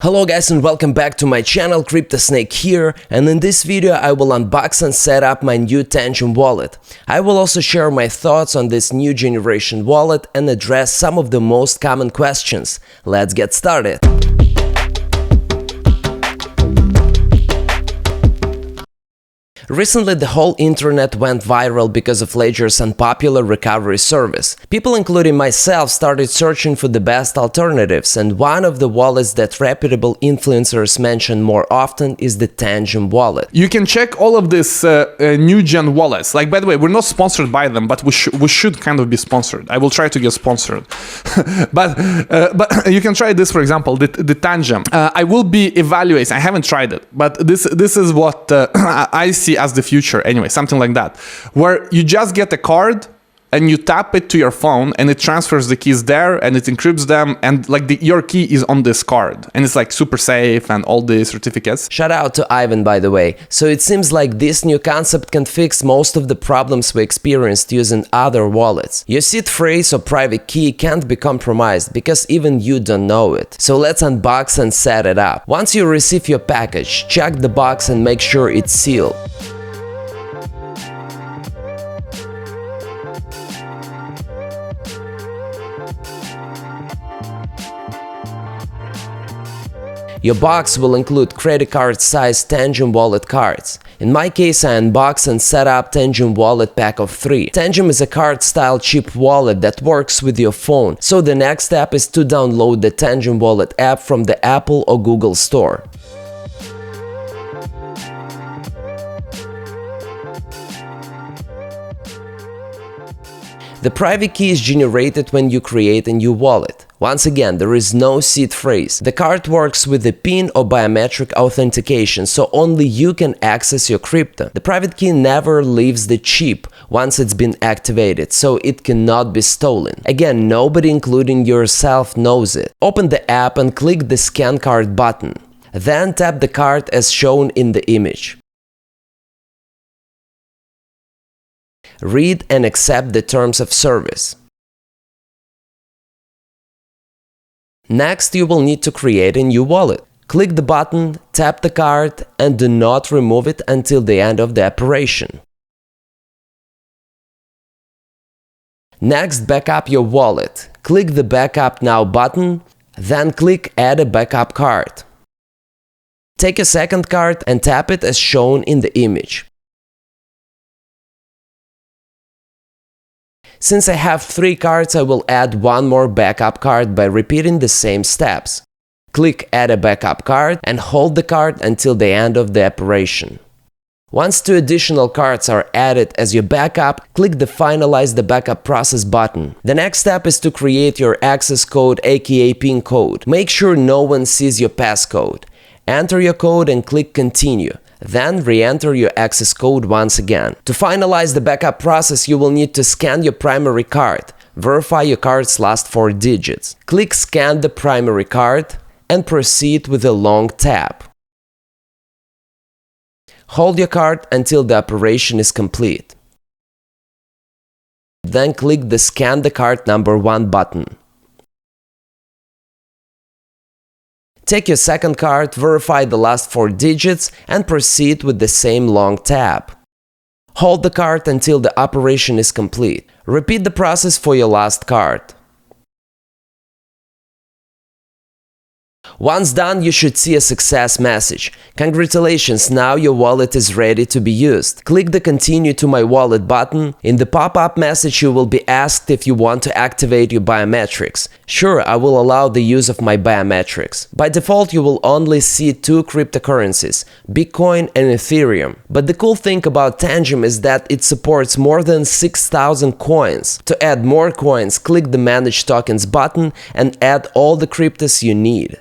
Hello guys and welcome back to my channel, CryptoSnake here, and in this video I will unbox and set up my new Tangem wallet. I will also share my thoughts on this new generation wallet and address some of the most common questions. Let's get started! Recently, the whole internet went viral because of Ledger's unpopular recovery service. People, including myself, started searching for the best alternatives, and one of the wallets that reputable influencers mention more often is the Tangem wallet. You can check all of these new gen wallets. Like, by the way, we're not sponsored by them, but we should kind of be sponsored. I will try to get sponsored. but you can try this, for example, the Tangem. I will be evaluating. I haven't tried it, but this is what I see as the future anyway, something like that, where you just get a card and you tap it to your phone and it transfers the keys there and it encrypts them, and like your key is on this card and it's like super safe and all the certificates. Shout out to Ivan, by the way. So it seems like this new concept can fix most of the problems we experienced using other wallets. Your seed phrase or private key can't be compromised because even you don't know it. So let's unbox and set it up. Once you receive your package, check the box and make sure it's sealed. Your box will include credit card size Tangem wallet cards. In my case, I unboxed and set up Tangem Wallet pack of 3. Tangem is a card-style cheap wallet that works with your phone, so the next step is to download the Tangem Wallet app from the Apple or Google Store. The private key is generated when you create a new wallet. Once again, there is no seed phrase. The card works with the PIN or biometric authentication, so only you can access your crypto. The private key never leaves the chip once it's been activated, so it cannot be stolen. Again, nobody including yourself knows it. Open the app and click the Scan Card button. Then tap the card as shown in the image. Read and accept the terms of service. Next, you will need to create a new wallet. Click the button, tap the card, and do not remove it until the end of the operation. Next, back up your wallet. Click the Backup Now button, then click Add a backup card. Take a second card and tap it as shown in the image. Since I have 3 cards, I will add one more backup card by repeating the same steps. Click Add a backup card and hold the card until the end of the operation. Once 2 additional cards are added as your backup, click the Finalize the Backup Process button. The next step is to create your access code, aka PIN code. Make sure no one sees your passcode. Enter your code and click Continue. Then re-enter your access code once again. To finalize the backup process, you will need to scan your primary card. Verify your card's last 4 digits. Click Scan the primary card and proceed with a long tap. Hold your card until the operation is complete. Then click the Scan the card number 1 button. Take your second card, verify the last 4 digits, and proceed with the same long tap. Hold the card until the operation is complete. Repeat the process for your last card. Once done, you should see a success message. Congratulations, now your wallet is ready to be used. Click the Continue to my wallet button. In the pop-up message, you will be asked if you want to activate your biometrics. Sure, I will allow the use of my biometrics. By default, you will only see 2 cryptocurrencies, Bitcoin and Ethereum. But the cool thing about Tangem is that it supports more than 6,000 coins. To add more coins, click the Manage Tokens button and add all the cryptos you need.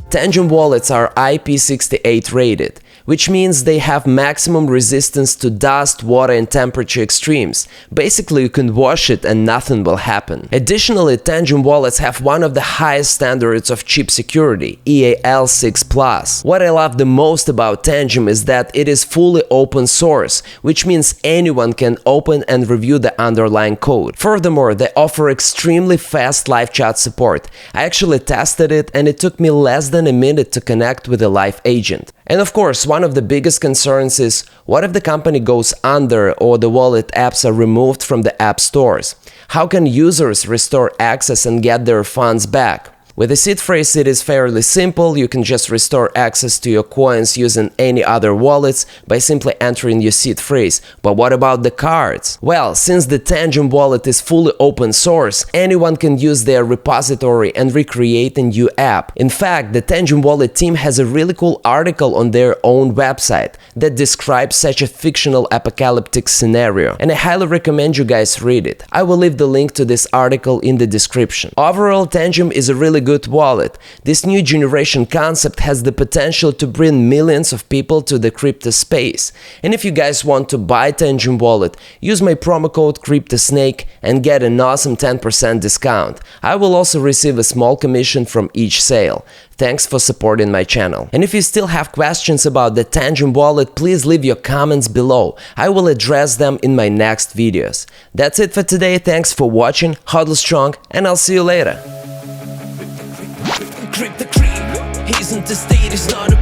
Tangem wallets are IP68 rated, which means they have maximum resistance to dust, water and temperature extremes. Basically, you can wash it and nothing will happen. Additionally, Tangem wallets have one of the highest standards of chip security, EAL6+. What I love the most about Tangem is that it is fully open source, which means anyone can open and review the underlying code. Furthermore, they offer extremely fast live chat support. I actually tested it and it took me less than a minute to connect with a live agent. And of course, one of the biggest concerns is, what if the company goes under or the wallet apps are removed from the app stores? How can users restore access and get their funds back? With the seed phrase, it is fairly simple. You can just restore access to your coins using any other wallets by simply entering your seed phrase. But what about the cards? Well, since the Tangem wallet is fully open source, anyone can use their repository and recreate a new app. In fact, the Tangem wallet team has a really cool article on their own website that describes such a fictional apocalyptic scenario, and I highly recommend you guys read it. I will leave the link to this article in the description. Overall, Tangem is a really good wallet. This new generation concept has the potential to bring millions of people to the crypto space. And if you guys want to buy Tangem wallet, use my promo code CryptoSnake and get an awesome 10% discount. I will also receive a small commission from each sale. Thanks for supporting my channel. And if you still have questions about the Tangem wallet, please leave your comments below. I will address them in my next videos. That's it for today. Thanks for watching. Hodl strong, and I'll see you later. Crypto creep, he's in the state, it's not a